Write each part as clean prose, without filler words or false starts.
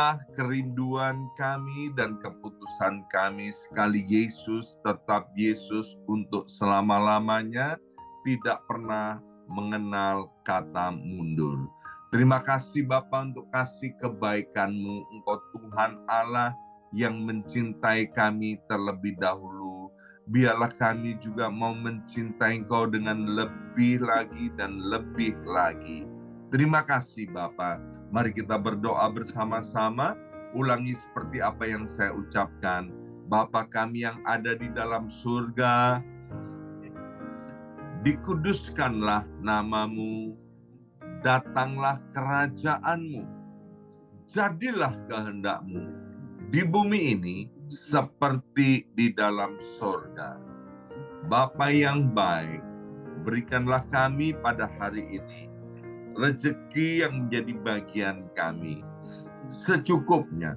Inilah kerinduan kami dan keputusan kami sekali Yesus, tetap Yesus untuk selama-lamanya, tidak pernah mengenal kata mundur. Terima kasih Bapa untuk kasih kebaikan-Mu. Engkau Tuhan Allah yang mencintai kami terlebih dahulu. Biarlah kami juga mau mencintai Engkau dengan lebih lagi dan lebih lagi. Terima kasih Bapa. Mari kita berdoa bersama-sama. Ulangi seperti apa yang saya ucapkan. Bapa kami yang ada di dalam surga, dikuduskanlah nama-Mu, datanglah kerajaan-Mu, jadilah kehendak-Mu di bumi ini seperti di dalam surga. Bapa yang baik, berikanlah kami pada hari ini rezeki yang menjadi bagian kami secukupnya,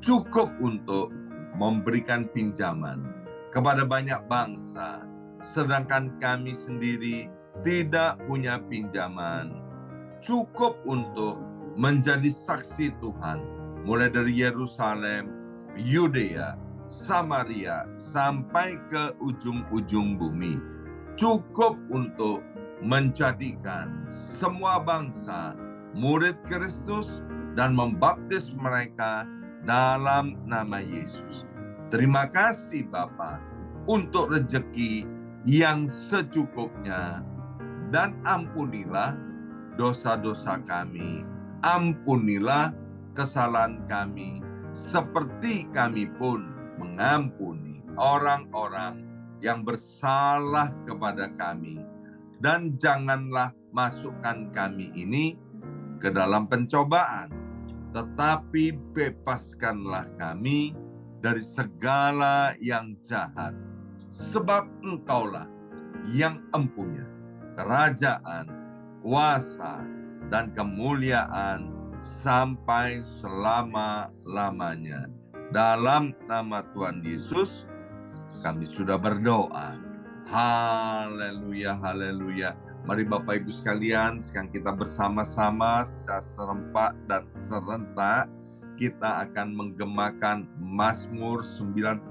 cukup untuk memberikan pinjaman kepada banyak bangsa, sedangkan kami sendiri tidak punya pinjaman, cukup untuk menjadi saksi Tuhan, mulai dari Yerusalem, Yudea, Samaria, sampai ke ujung-ujung bumi. Cukup untuk menjadikan semua bangsa murid Kristus dan membaptis mereka dalam nama Yesus. Terima kasih Bapa untuk rezeki yang secukupnya, dan ampunilah dosa-dosa kami, ampunilah kesalahan kami, seperti kami pun mengampuni orang-orang yang bersalah kepada kami. Dan janganlah masukkan kami ini ke dalam pencobaan, tetapi bebaskanlah kami dari segala yang jahat. Sebab Engkaulah yang empunya kerajaan, kuasa, dan kemuliaan sampai selama-lamanya. Dalam nama Tuhan Yesus, kami sudah berdoa. Haleluya, haleluya. Mari Bapak Ibu sekalian, sekarang kita bersama-sama secara serempak dan serentak kita akan menggemakan Mazmur 91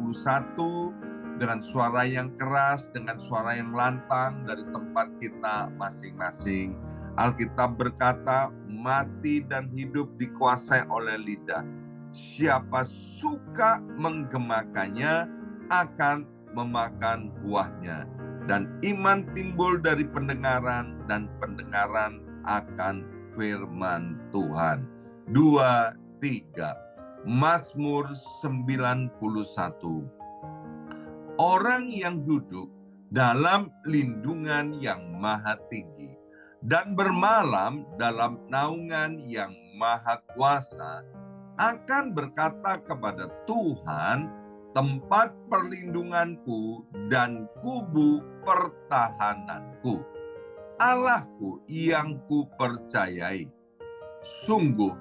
dengan suara yang keras, dengan suara yang lantang dari tempat kita masing-masing. Alkitab berkata, mati dan hidup dikuasai oleh lidah. Siapa suka menggemakannya akan memakan buahnya. Dan iman timbul dari pendengaran, dan pendengaran akan firman Tuhan. 2, 3. Mazmur 91. Orang yang duduk dalam lindungan yang maha tinggi dan bermalam dalam naungan yang maha kuasa akan berkata kepada Tuhan, tempat perlindunganku dan kubu pertahananku, Allahku yang kupercayai. Sungguh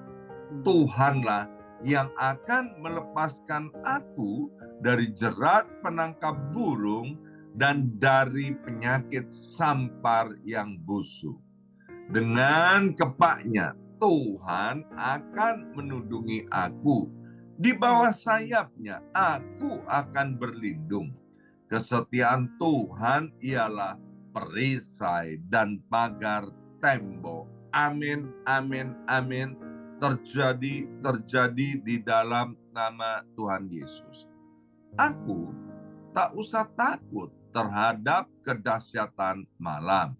Tuhanlah yang akan melepaskan aku dari jerat penangkap burung dan dari penyakit sampar yang busuk. Dengan kepaknya Tuhan akan menundungi aku. Di bawah sayapnya aku akan berlindung. Kesetiaan Tuhan ialah perisai dan pagar tembok. Amin, amin, amin. Terjadi di dalam nama Tuhan Yesus. Aku tak usah takut terhadap kedahsyatan malam,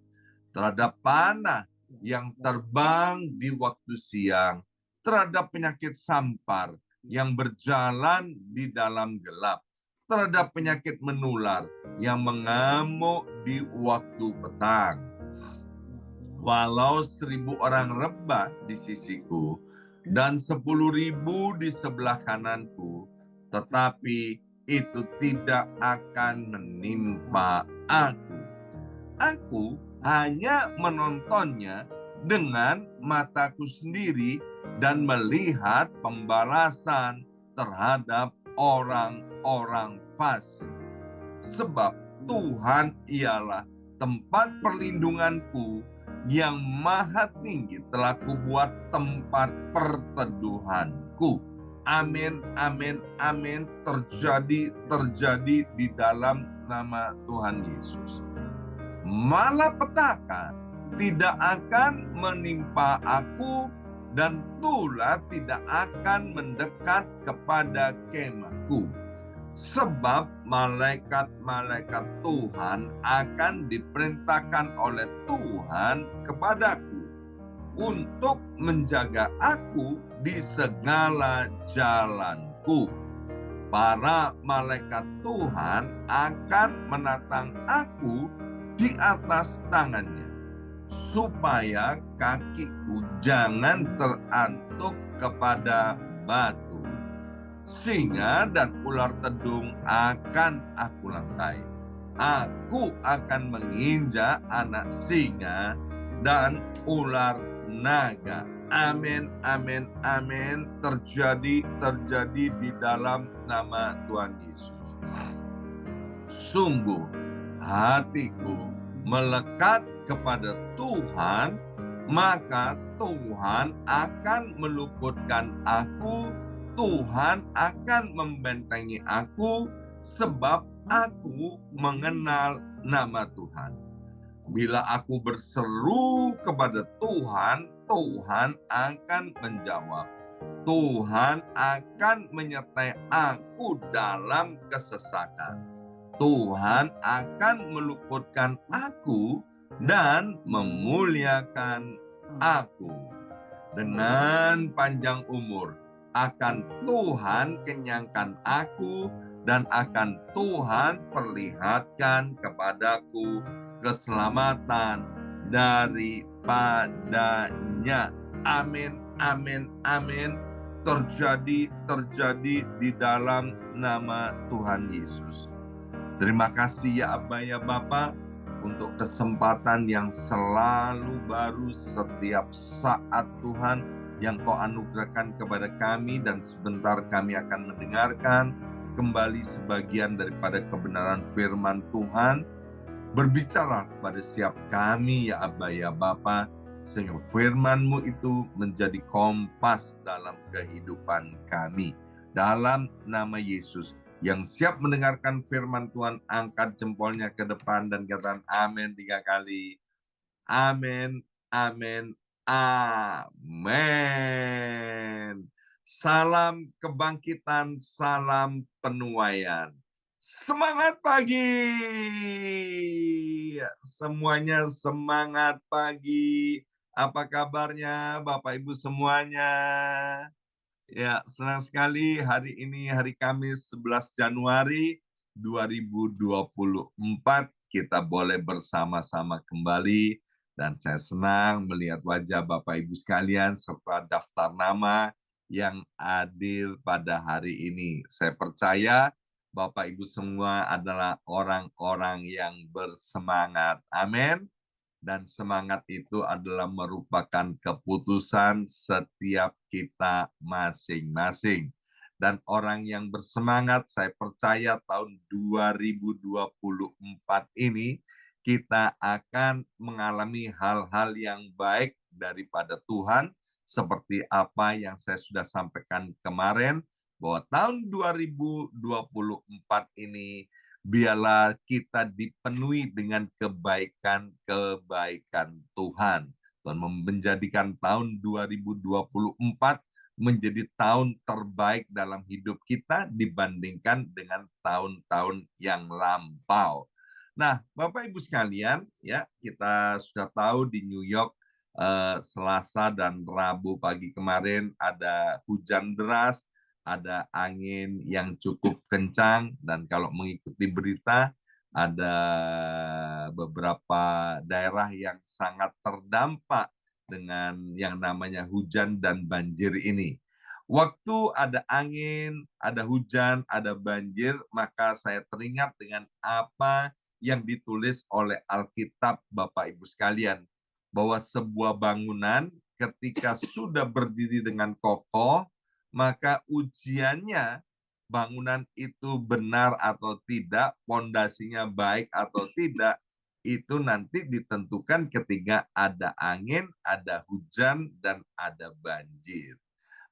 terhadap panah yang terbang di waktu siang, terhadap penyakit sampar yang berjalan di dalam gelap, terhadap penyakit menular yang mengamuk di waktu petang. Walau 1.000 orang rebah di sisiku dan 10.000 di sebelah kananku, tetapi itu tidak akan menimpa aku. Aku hanya menontonnya dengan mataku sendiri dan melihat pembalasan terhadap orang-orang fasik. Sebab Tuhan ialah tempat perlindunganku yang maha tinggi telah kubuat tempat perteduhanku. Amin, amin, amin. Terjadi di dalam nama Tuhan Yesus. Malapetaka tidak akan menimpa aku, dan tulah tidak akan mendekat kepada kemahku. Sebab malaikat-malaikat Tuhan akan diperintahkan oleh Tuhan kepadaku untuk menjaga aku di segala jalanku. Para malaikat Tuhan akan menatang aku di atas tangannya, supaya kakiku jangan terantuk kepada batu. Singa dan ular tedung akan aku lantai. Aku akan menginjak anak singa dan ular naga. Amin, amin, amin. Terjadi di dalam nama Tuhan Yesus. Sungguh hatiku melekat kepada Tuhan, maka Tuhan akan meluputkan aku. Tuhan akan membentengi aku, sebab aku mengenal nama Tuhan. Bila aku berseru kepada Tuhan, Tuhan akan menjawab. Tuhan akan menyertai aku dalam kesesakan. Tuhan akan meluputkan aku dan memuliakan aku. Dengan panjang umur akan Tuhan kenyangkan aku, dan akan Tuhan perlihatkan kepadaku keselamatan daripadanya. Amin, amin, amin. Terjadi di dalam nama Tuhan Yesus. Terima kasih ya Aba ya Bapa, untuk kesempatan yang selalu baru setiap saat Tuhan yang Kau anugerahkan kepada kami, dan sebentar kami akan mendengarkan kembali sebagian daripada kebenaran firman Tuhan. Berbicara kepada setiap kami ya Aba ya Bapa, sehingga firman-Mu itu menjadi kompas dalam kehidupan kami. Dalam nama Yesus, yang siap mendengarkan firman Tuhan, angkat jempolnya ke depan dan katakan amin 3 kali. Amin, amin, amin. Salam kebangkitan, salam penuaian. Semangat pagi. Semuanya semangat pagi. Apa kabarnya Bapak Ibu semuanya? Ya, senang sekali hari ini hari Kamis 11 Januari 2024 kita boleh bersama-sama kembali, dan saya senang melihat wajah Bapak Ibu sekalian serta daftar nama yang hadir pada hari ini. Saya percaya Bapak Ibu semua adalah orang-orang yang bersemangat. Amin. Dan semangat itu adalah merupakan keputusan setiap kita masing-masing. Dan orang yang bersemangat, saya percaya tahun 2024 ini kita akan mengalami hal-hal yang baik daripada Tuhan, seperti apa yang saya sudah sampaikan kemarin, bahwa tahun 2024 ini biarlah kita dipenuhi dengan kebaikan-kebaikan Tuhan. Tuhan menjadikan tahun 2024 menjadi tahun terbaik dalam hidup kita dibandingkan dengan tahun-tahun yang lampau. Nah, Bapak Ibu sekalian, ya, kita sudah tahu di New York Selasa dan Rabu pagi kemarin ada hujan deras, ada angin yang cukup kencang, dan kalau mengikuti berita ada beberapa daerah yang sangat terdampak dengan yang namanya hujan dan banjir ini. Waktu ada angin, ada hujan, ada banjir, maka saya teringat dengan apa yang ditulis oleh Alkitab Bapak Ibu sekalian, bahwa sebuah bangunan ketika sudah berdiri dengan kokoh, maka ujiannya bangunan itu benar atau tidak, pondasinya baik atau tidak, itu nanti ditentukan ketika ada angin, ada hujan, dan ada banjir.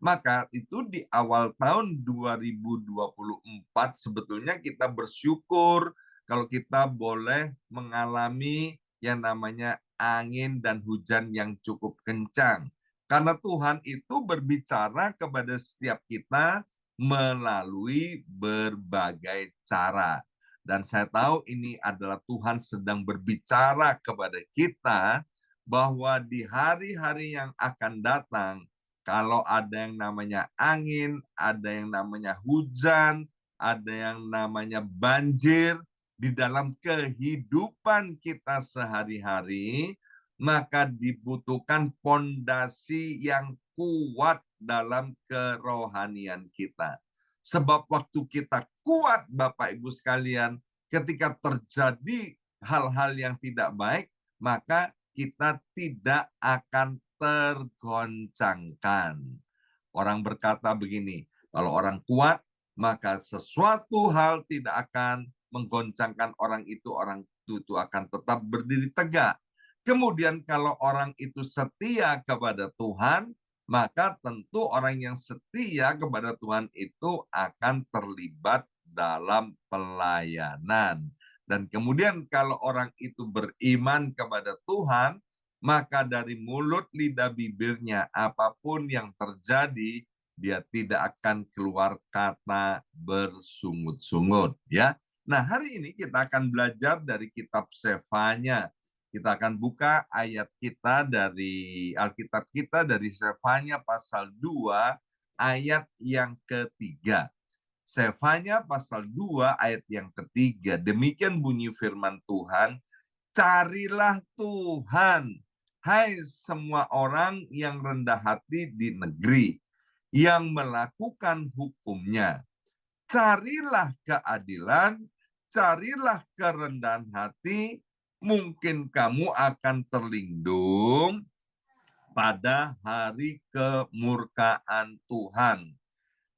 Maka itu di awal tahun 2024 sebetulnya kita bersyukur kalau kita boleh mengalami yang namanya angin dan hujan yang cukup kencang. Karena Tuhan itu berbicara kepada setiap kita melalui berbagai cara. Dan saya tahu ini adalah Tuhan sedang berbicara kepada kita bahwa di hari-hari yang akan datang, kalau ada yang namanya angin, ada yang namanya hujan, ada yang namanya banjir di dalam kehidupan kita sehari-hari, maka dibutuhkan pondasi yang kuat dalam kerohanian kita. Sebab waktu kita kuat, Bapak Ibu sekalian, ketika terjadi hal-hal yang tidak baik, maka kita tidak akan tergoncangkan. Orang berkata begini, kalau orang kuat, maka sesuatu hal tidak akan menggoncangkan orang itu akan tetap berdiri tegak. Kemudian kalau orang itu setia kepada Tuhan, maka tentu orang yang setia kepada Tuhan itu akan terlibat dalam pelayanan. Dan kemudian kalau orang itu beriman kepada Tuhan, maka dari mulut lidah bibirnya apapun yang terjadi, dia tidak akan keluar kata bersungut-sungut, ya. Nah, hari ini kita akan belajar dari kitab Sefanya. Kita akan buka ayat kita dari Alkitab kita dari Sefanya pasal 2 ayat yang ketiga. Sefanya pasal 2 ayat yang ketiga. Demikian bunyi firman Tuhan, carilah Tuhan, hai semua orang yang rendah hati di negeri, yang melakukan hukumnya. Carilah keadilan, carilah kerendahan hati, mungkin kamu akan terlindung pada hari kemurkaan Tuhan.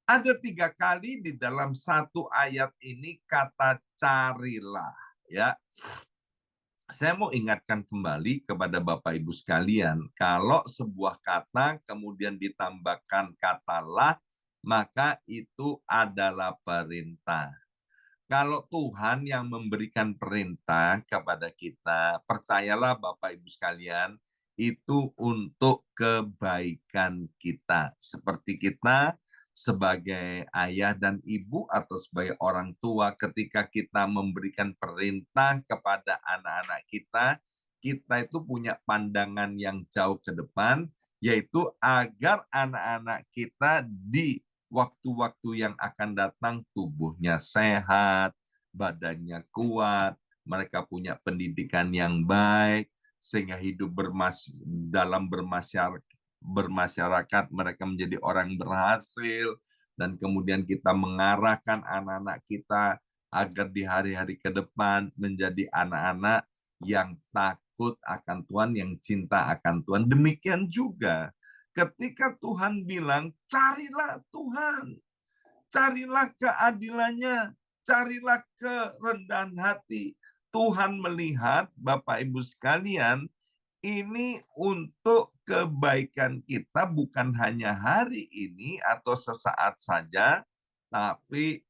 Ada 3 kali di dalam satu ayat ini kata carilah, ya. Saya mau ingatkan kembali kepada Bapak Ibu sekalian, kalau sebuah kata kemudian ditambahkan kata lah, maka itu adalah perintah. Kalau Tuhan yang memberikan perintah kepada kita, percayalah Bapak Ibu sekalian, itu untuk kebaikan kita. Seperti kita sebagai ayah dan ibu atau sebagai orang tua, ketika kita memberikan perintah kepada anak-anak kita, kita itu punya pandangan yang jauh ke depan, yaitu agar anak-anak kita di waktu-waktu yang akan datang tubuhnya sehat, badannya kuat, mereka punya pendidikan yang baik, sehingga hidup dalam bermasyarakat mereka menjadi orang berhasil, dan kemudian kita mengarahkan anak-anak kita agar di hari-hari ke depan menjadi anak-anak yang takut akan Tuhan, yang cinta akan Tuhan. Demikian juga ketika Tuhan bilang, carilah Tuhan, carilah keadilannya, carilah kerendahan hati. Tuhan melihat, Bapak Ibu sekalian, ini untuk kebaikan kita, bukan hanya hari ini atau sesaat saja, tapi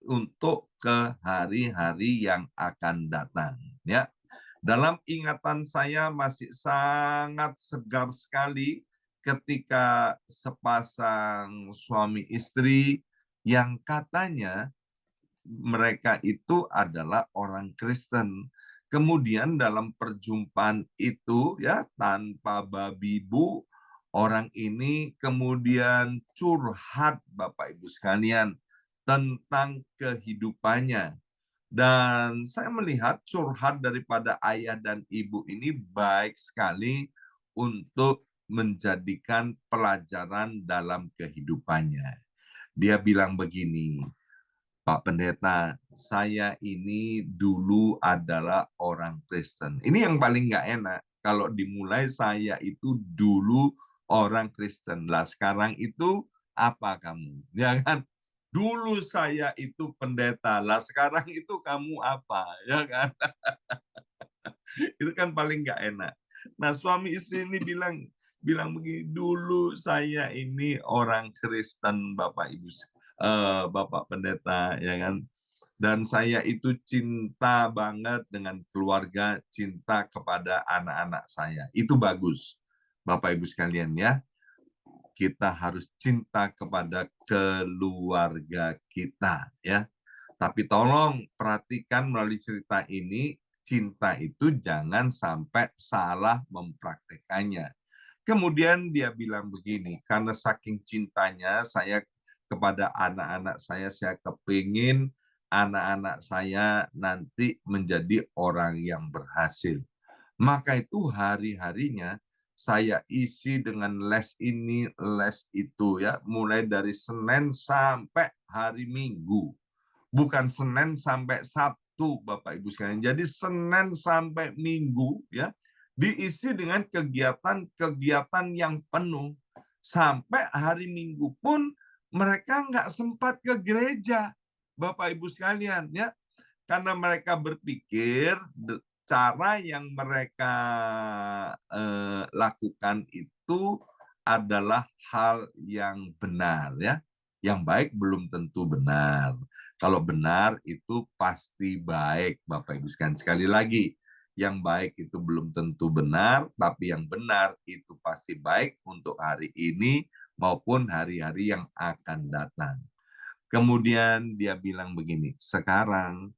untuk ke hari-hari yang akan datang. Ya, dalam ingatan saya masih sangat segar sekali ketika sepasang suami istri yang katanya mereka itu adalah orang Kristen. Kemudian dalam perjumpaan itu, ya, tanpa babi bu, orang ini kemudian curhat Bapak Ibu sekalian tentang kehidupannya. Dan saya melihat curhat daripada ayah dan ibu ini baik sekali untuk menjadikan pelajaran dalam kehidupannya. Dia bilang begini, Pak Pendeta, saya ini dulu adalah orang Kristen. Ini yang paling nggak enak. Kalau dimulai saya itu dulu orang Kristen. Lah sekarang itu apa kamu? Ya kan? Dulu saya itu pendeta. Lah sekarang itu kamu apa? Ya kan? Itu kan paling nggak enak. Nah, suami istri ini bilang bilang begini, dulu saya ini orang Kristen, Bapak Ibu, Bapak Pendeta, ya kan. Dan saya itu cinta banget dengan keluarga, cinta kepada anak-anak saya. Itu bagus, Bapak Ibu sekalian ya. Kita harus cinta kepada keluarga kita ya. Tapi tolong perhatikan melalui cerita ini, cinta itu jangan sampai salah mempraktekannya. Kemudian dia bilang begini, karena saking cintanya saya kepada anak-anak saya kepingin anak-anak saya nanti menjadi orang yang berhasil. Maka itu hari-harinya saya isi dengan les ini, les itu ya, mulai dari Senin sampai hari Minggu. Bukan Senin sampai Sabtu, Bapak Ibu sekalian. Jadi Senin sampai Minggu ya, diisi dengan kegiatan-kegiatan yang penuh. Sampai hari Minggu pun mereka nggak sempat ke gereja, Bapak Ibu sekalian ya. Karena mereka berpikir cara yang mereka lakukan itu adalah hal yang benar ya. Yang baik belum tentu benar. Kalau benar itu pasti baik, Bapak Ibu sekalian. Sekali lagi, yang baik itu belum tentu benar, tapi yang benar itu pasti baik untuk hari ini maupun hari-hari yang akan datang. Kemudian dia bilang begini, sekarang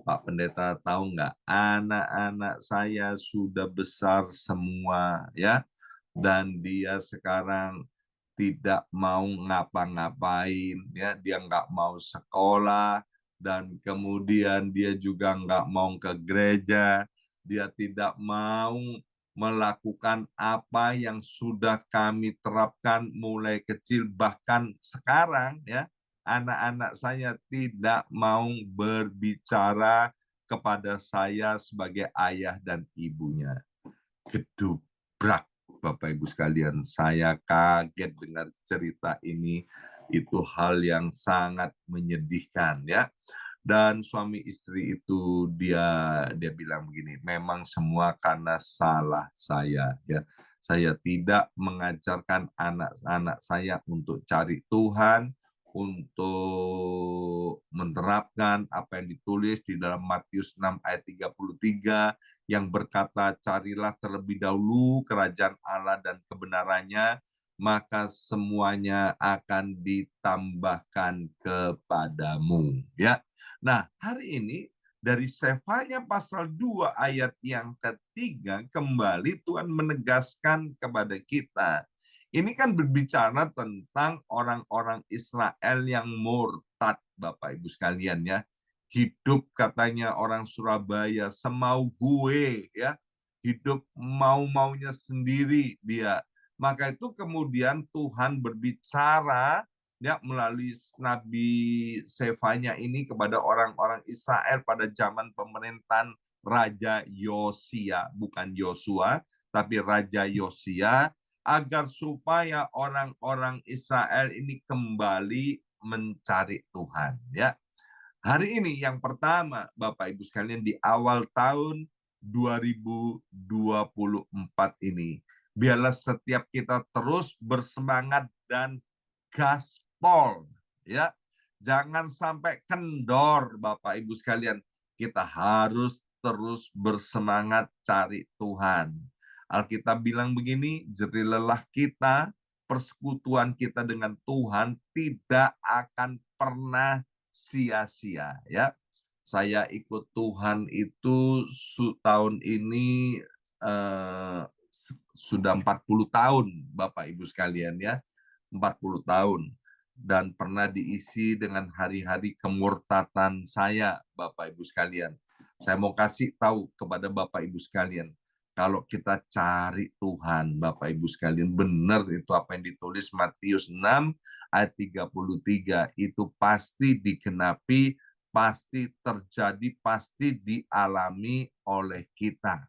Pak Pendeta tahu nggak, anak-anak saya sudah besar semua ya, dan dia sekarang tidak mau ngapa-ngapain ya, dia nggak mau sekolah, dan kemudian dia juga nggak mau ke gereja, dia tidak mau melakukan apa yang sudah kami terapkan mulai kecil, bahkan sekarang ya anak-anak saya tidak mau berbicara kepada saya sebagai ayah dan ibunya. Gedubrak, Bapak Ibu sekalian, saya kaget dengar cerita ini. Itu hal yang sangat menyedihkan ya. Dan suami istri itu dia bilang begini, memang semua karena salah saya ya. Saya tidak mengajarkan anak-anak saya untuk cari Tuhan, untuk menerapkan apa yang ditulis di dalam Matius 6 ayat 33 yang berkata, carilah terlebih dahulu kerajaan Allah dan kebenarannya, maka semuanya akan ditambahkan kepadamu. Ya. Nah, hari ini dari Sefanya pasal 2 ayat yang ketiga, kembali Tuhan menegaskan kepada kita. Ini kan berbicara tentang orang-orang Israel yang murtad, Bapak Ibu sekalian ya. Hidup katanya orang Surabaya semau gue ya. Hidup mau-maunya sendiri dia. Maka itu kemudian Tuhan berbicara ya melalui Nabi Sefanya ini kepada orang-orang Israel pada zaman pemerintahan Raja Yosia, bukan Yosua, tapi Raja Yosia, agar supaya orang-orang Israel ini kembali mencari Tuhan. Ya, hari ini yang pertama, Bapak Ibu sekalian, di awal tahun 2024 ini, biarlah setiap kita terus bersemangat dan gaspol, ya. Jangan sampai kendor, Bapak Ibu sekalian. Kita harus terus bersemangat cari Tuhan. Alkitab bilang begini, jerih lelah kita, persekutuan kita dengan Tuhan tidak akan pernah sia-sia, ya. Saya ikut Tuhan itu tahun ini sudah 40 tahun, Bapak Ibu sekalian ya. 40 tahun. Dan pernah diisi dengan hari-hari kemurtatan saya, Bapak Ibu sekalian. Saya mau kasih tahu kepada Bapak Ibu sekalian, kalau kita cari Tuhan, Bapak Ibu sekalian, benar itu apa yang ditulis Matius 6 ayat 33, itu pasti digenapi, pasti terjadi, pasti dialami oleh kita.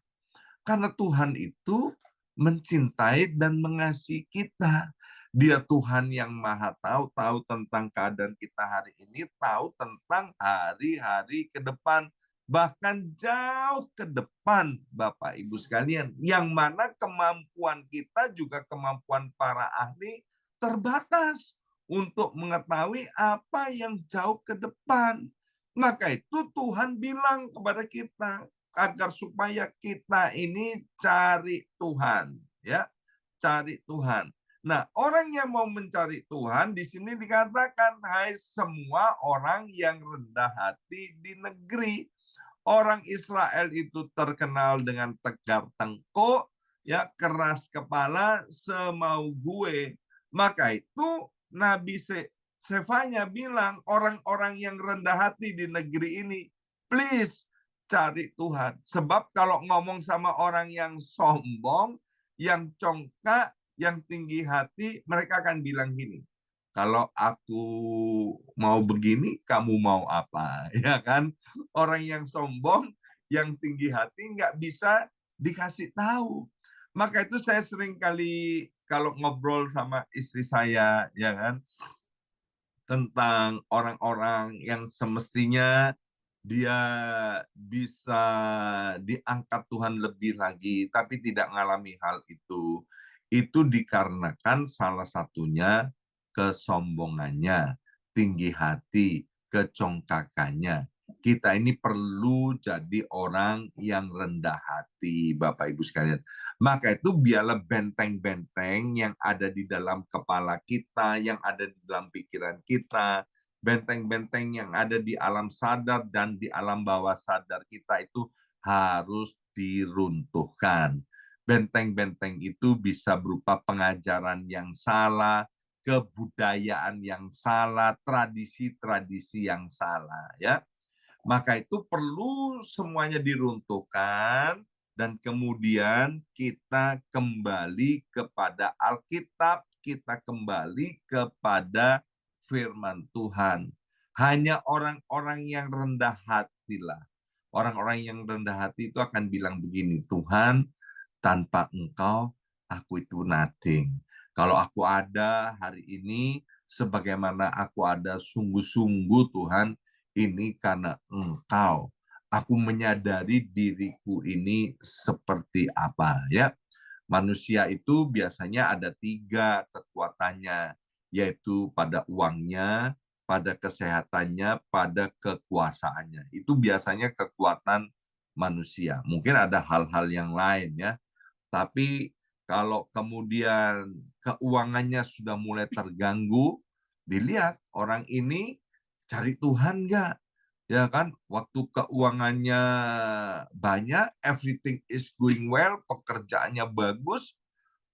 Karena Tuhan itu mencintai dan mengasihi kita. Dia Tuhan yang maha tahu, tahu tentang keadaan kita hari ini, tahu tentang hari-hari ke depan. bahkan jauh ke depan Bapak Ibu sekalian, yang mana kemampuan kita juga kemampuan para ahli terbatas untuk mengetahui apa yang jauh ke depan. Maka itu Tuhan bilang kepada kita agar supaya kita ini cari Tuhan, ya, cari Tuhan. Nah, orang yang mau mencari Tuhan di sini dikatakan, hai semua orang yang rendah hati di negeri. Orang Israel itu terkenal dengan tegar tengkuk, ya, keras kepala, semau gue. Maka itu Nabi Sefanya bilang, orang-orang yang rendah hati di negeri ini, please cari Tuhan. Sebab kalau ngomong sama orang yang sombong, yang congkak, yang tinggi hati, mereka akan bilang gini, kalau aku mau begini, kamu mau apa? Ya kan? Orang yang sombong, yang tinggi hati nggak bisa dikasih tahu. Maka itu saya sering kali kalau ngobrol sama istri saya, ya kan, tentang orang-orang yang semestinya dia bisa diangkat Tuhan lebih lagi, tapi tidak mengalami hal itu dikarenakan salah satunya kesombongannya, tinggi hati, kecongkakannya. Kita ini perlu jadi orang yang rendah hati, Bapak Ibu sekalian. Maka itu biarlah benteng-benteng yang ada di dalam kepala kita, yang ada di dalam pikiran kita, benteng-benteng yang ada di alam sadar dan di alam bawah sadar kita itu harus diruntuhkan. Benteng-benteng itu bisa berupa pengajaran yang salah, kebudayaan yang salah, tradisi-tradisi yang salah, ya. Maka itu perlu semuanya diruntuhkan dan kemudian kita kembali kepada Alkitab, kita kembali kepada firman Tuhan. Hanya orang-orang yang rendah hatilah. Orang-orang yang rendah hati itu akan bilang begini, Tuhan, tanpa Engkau, aku itu nothing. Kalau aku ada hari ini, sebagaimana aku ada sungguh-sungguh Tuhan, ini karena Engkau. Aku menyadari diriku ini seperti apa, ya. Manusia itu biasanya ada 3 kekuatannya, yaitu pada uangnya, pada kesehatannya, pada kekuasaannya. Itu biasanya kekuatan manusia. Mungkin ada hal-hal yang lain, ya. Tapi kalau kemudian keuangannya sudah mulai terganggu, dilihat orang ini cari Tuhan nggak? Ya kan, waktu keuangannya banyak, everything is going well, pekerjaannya bagus,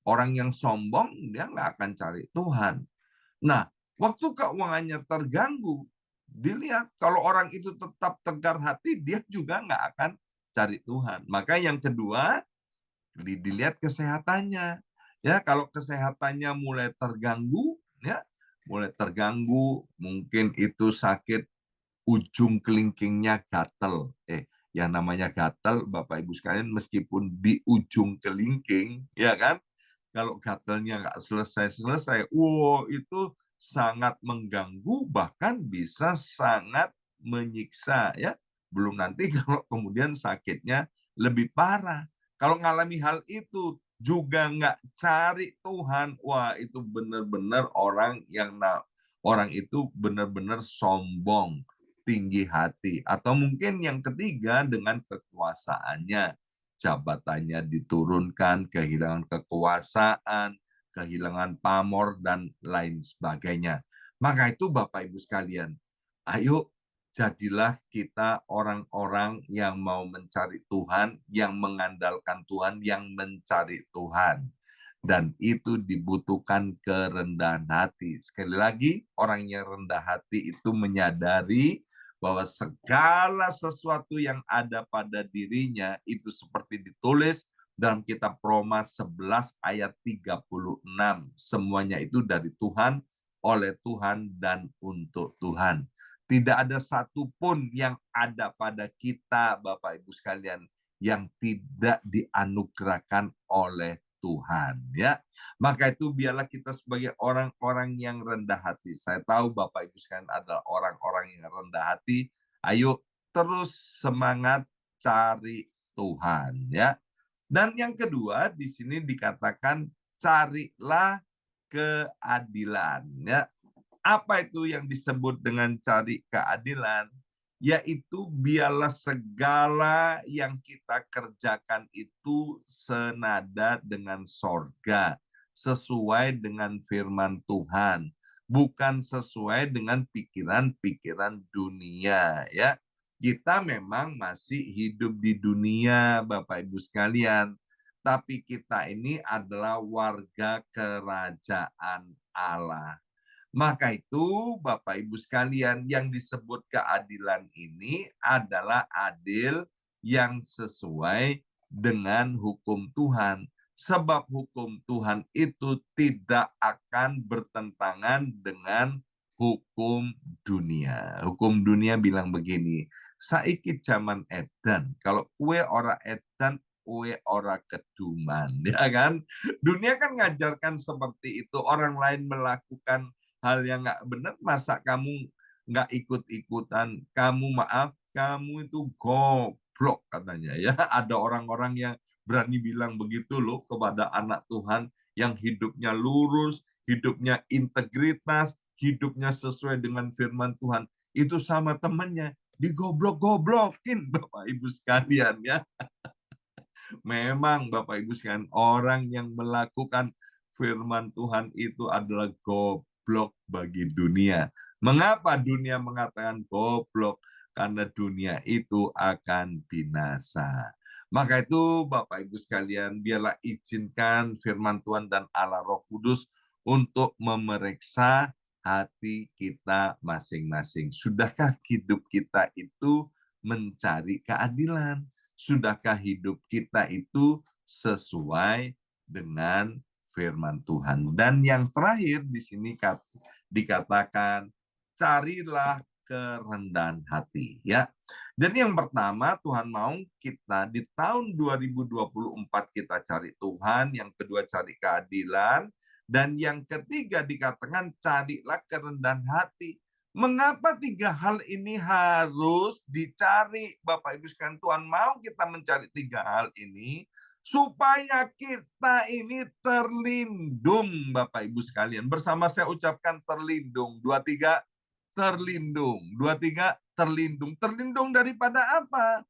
orang yang sombong, dia nggak akan cari Tuhan. Nah, waktu keuangannya terganggu, dilihat kalau orang itu tetap tegar hati, dia juga nggak akan cari Tuhan. Maka yang kedua, dilihat kesehatannya. Ya, kalau kesehatannya mulai terganggu, ya, mulai terganggu, mungkin itu sakit ujung kelingkingnya gatel. Yang namanya gatel, Bapak Ibu sekalian, meskipun di ujung kelingking, ya kan, kalau gatelnya nggak selesai-selesai, wow, itu sangat mengganggu, bahkan bisa sangat menyiksa, ya. Belum nanti kalau kemudian sakitnya lebih parah. Kalau ngalami hal itu juga nggak cari Tuhan, wah itu benar-benar orang itu benar-benar sombong, tinggi hati. Atau mungkin yang ketiga dengan kekuasaannya, jabatannya diturunkan, kehilangan kekuasaan, kehilangan pamor, dan lain sebagainya. Maka itu Bapak Ibu sekalian, ayo jadilah kita orang-orang yang mau mencari Tuhan, yang mengandalkan Tuhan, yang mencari Tuhan. Dan itu dibutuhkan kerendahan hati. Sekali lagi, orang yang rendah hati itu menyadari bahwa segala sesuatu yang ada pada dirinya itu seperti ditulis dalam kitab Roma 11 ayat 36. Semuanya itu dari Tuhan, oleh Tuhan, dan untuk Tuhan. Tidak ada satupun yang ada pada kita, Bapak Ibu sekalian, yang tidak dianugerahkan oleh Tuhan, ya. Maka itu biarlah kita sebagai orang-orang yang rendah hati. Saya tahu Bapak Ibu sekalian adalah orang-orang yang rendah hati. Ayo terus semangat cari Tuhan ya. Dan yang kedua di sini dikatakan carilah keadilan ya. Apa itu yang disebut dengan cari keadilan? Yaitu biarlah segala yang kita kerjakan itu senada dengan sorga, sesuai dengan firman Tuhan, bukan sesuai dengan pikiran-pikiran dunia ya. Kita memang masih hidup di dunia, Bapak Ibu sekalian, tapi kita ini adalah warga kerajaan Allah. Maka itu Bapak Ibu sekalian, yang disebut keadilan ini adalah adil yang sesuai dengan hukum Tuhan. Sebab hukum Tuhan itu tidak akan bertentangan dengan hukum dunia. Hukum dunia bilang begini, saiki zaman edan, kalau kue ora edan, kue ora keduman. Ya kan? Dunia kan ngajarkan seperti itu. Orang lain melakukan hal yang nggak benar, masa kamu nggak ikut-ikutan? Kamu itu goblok katanya ya. Ada orang-orang yang berani bilang begitu loh kepada anak Tuhan yang hidupnya lurus, hidupnya integritas, hidupnya sesuai dengan firman Tuhan. Itu sama temannya digoblok-goblokin Bapak Ibu sekalian ya. Memang Bapak Ibu sekalian, orang yang melakukan firman Tuhan itu adalah goblok bagi dunia. Mengapa dunia mengatakan goblok? Karena dunia itu akan binasa. Maka itu Bapak Ibu sekalian, biarlah izinkan firman Tuhan dan Allah Roh Kudus untuk memeriksa hati kita masing-masing. Sudahkah hidup kita itu mencari keadilan? Sudahkah hidup kita itu sesuai dengan firman Tuhan? Dan yang terakhir di sini dikatakan carilah kerendahan hati ya. Jadi yang pertama Tuhan mau kita di tahun 2024 kita cari Tuhan, yang kedua cari keadilan, dan yang ketiga dikatakan carilah kerendahan hati. Mengapa tiga hal ini harus dicari? Bapak Ibu sekalian, Tuhan mau kita mencari tiga hal ini supaya kita ini terlindung, Bapak Ibu sekalian. Bersama saya ucapkan terlindung. 2, 3, terlindung. 2, 3, terlindung. Terlindung daripada apa?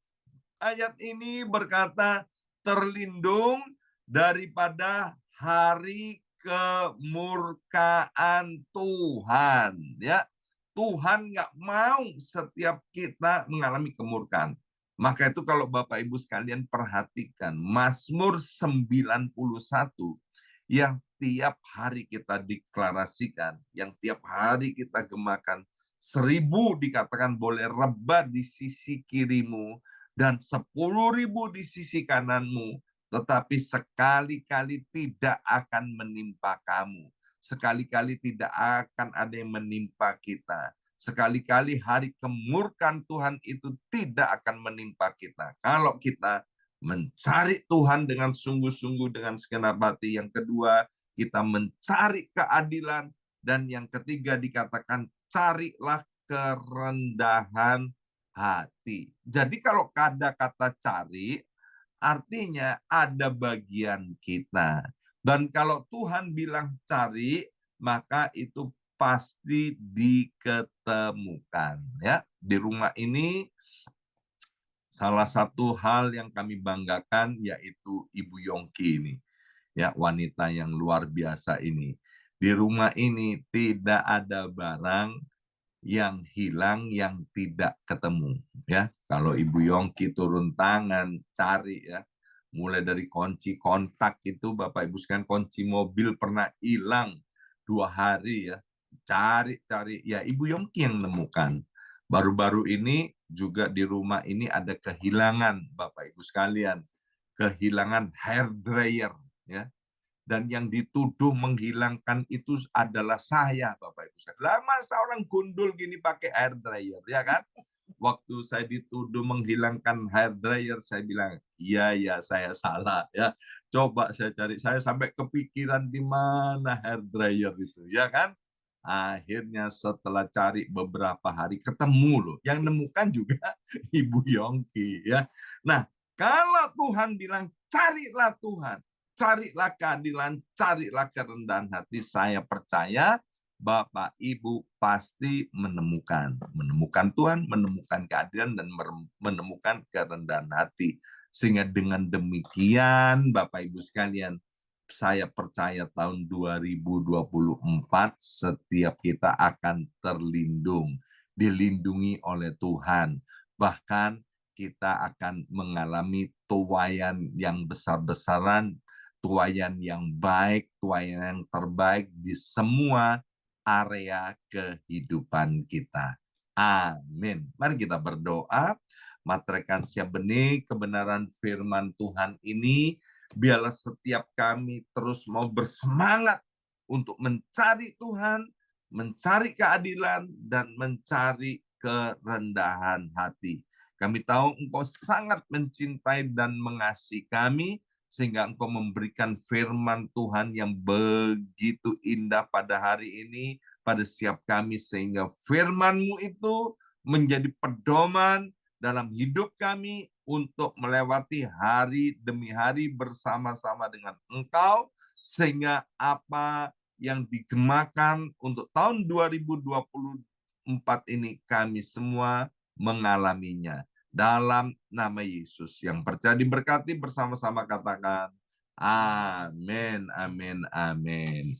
Ayat ini berkata terlindung daripada hari kemurkaan Tuhan. Ya, Tuhan nggak mau setiap kita mengalami kemurkaan. Maka itu kalau Bapak Ibu sekalian perhatikan Mazmur 91 yang tiap hari kita deklarasikan, yang tiap hari kita gemakan, 1000 dikatakan boleh rebah di sisi kirimu dan 10.000 di sisi kananmu, tetapi sekali-kali tidak akan menimpa kamu. Sekali-kali tidak akan ada yang menimpa kita. Sekali-kali hari kemurkaan Tuhan itu tidak akan menimpa kita. Kalau kita mencari Tuhan dengan sungguh-sungguh, dengan segenap hati. Yang kedua, kita mencari keadilan. Dan yang ketiga dikatakan, carilah kerendahan hati. Jadi kalau ada kata cari, artinya ada bagian kita. Dan kalau Tuhan bilang cari, maka itu pasti diketemukan. Ya, di rumah ini salah satu hal yang kami banggakan yaitu Ibu Yongki ini. Ya, wanita yang luar biasa ini. Di rumah ini tidak ada barang yang hilang yang tidak ketemu ya. Kalau Ibu Yongki turun tangan cari ya, mulai dari kunci kontak itu Bapak Ibu sekalian, kunci mobil pernah hilang 2 hari ya, cari ya Ibu Yongki yang menemukan. Baru-baru ini juga di rumah ini ada kehilangan Bapak Ibu sekalian, kehilangan hair dryer ya. Dan yang dituduh menghilangkan itu adalah saya, Bapak Ibu. Lama seorang gundul gini pakai hair dryer, ya kan? Waktu saya dituduh menghilangkan hair dryer, saya bilang, iya, saya salah. Ya, coba saya cari, saya sampai kepikiran di mana hair dryer itu, ya kan? Akhirnya setelah cari beberapa hari ketemu loh. Yang nemukan juga Ibu Yongki ya. Nah, kalau Tuhan bilang carilah Tuhan, carilah keadilan, carilah kerendahan hati, saya percaya Bapak Ibu pasti menemukan Tuhan, menemukan keadilan dan menemukan kerendahan hati. Sehingga dengan demikian Bapak Ibu sekalian, saya percaya tahun 2024 setiap kita akan dilindungi oleh Tuhan. Bahkan kita akan mengalami tuaian yang besar-besaran, tuaian yang baik, tuaian yang terbaik di semua area kehidupan kita. Amin. Mari kita berdoa. Materekan siap benih kebenaran firman Tuhan ini, biarlah setiap kami terus mau bersemangat untuk mencari Tuhan, mencari keadilan, dan mencari kerendahan hati. Kami tahu Engkau sangat mencintai dan mengasihi kami, sehingga Engkau memberikan firman Tuhan yang begitu indah pada hari ini, pada setiap kami, sehingga firman-Mu itu menjadi pedoman dalam hidup kami untuk melewati hari demi hari bersama-sama dengan Engkau, sehingga apa yang digemakan untuk tahun 2024 ini kami semua mengalaminya. Dalam nama Yesus yang percaya diberkati bersama-sama katakan, amin, amin, amin.